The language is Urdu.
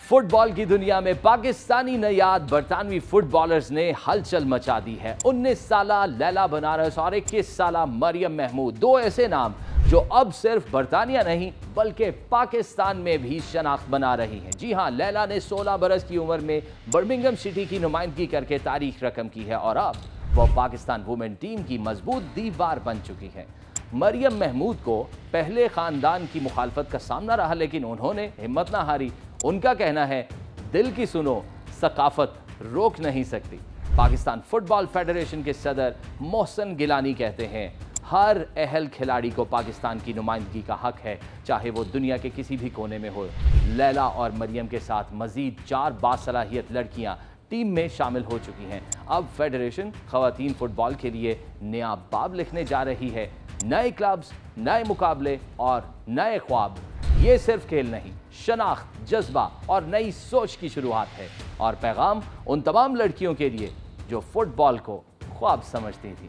فٹ بال کی دنیا میں پاکستانی نیاد برطانوی فٹ بالرز نے ہلچل مچا دی ہے۔ 19 سالہ لیلا بنارس اور 21 سالہ مریم محمود، دو ایسے نام جو اب صرف برطانیہ نہیں بلکہ پاکستان میں بھی شناخت بنا رہی ہیں۔ جی ہاں، لیلا نے 16 برس کی عمر میں برمنگھم سٹی کی نمائندگی کر کے تاریخ رقم کی ہے اور اب وہ پاکستان وومن ٹیم کی مضبوط دیوار بن چکی ہے۔ مریم محمود کو پہلے خاندان کی مخالفت کا سامنا رہا، لیکن انہوں نے ہمت نہ ہاری۔ ان کا کہنا ہے، دل کی سنو، ثقافت روک نہیں سکتی۔ پاکستان فٹ بال فیڈریشن کے صدر محسن گیلانی کہتے ہیں، ہر اہل کھلاڑی کو پاکستان کی نمائندگی کا حق ہے، چاہے وہ دنیا کے کسی بھی کونے میں ہو۔ لیلا اور مریم کے ساتھ مزید 4 باصلاحیت لڑکیاں ٹیم میں شامل ہو چکی ہیں۔ اب فیڈریشن خواتین فٹ بال کے لیے نیا باب لکھنے جا رہی ہے۔ نئے کلبز، نئے مقابلے اور نئے خواب، یہ صرف کھیل نہیں، شناخت، جذبہ اور نئی سوچ کی شروعات ہے، اور پیغام ان تمام لڑکیوں کے لیے جو فٹ بال کو خواب سمجھتی تھیں۔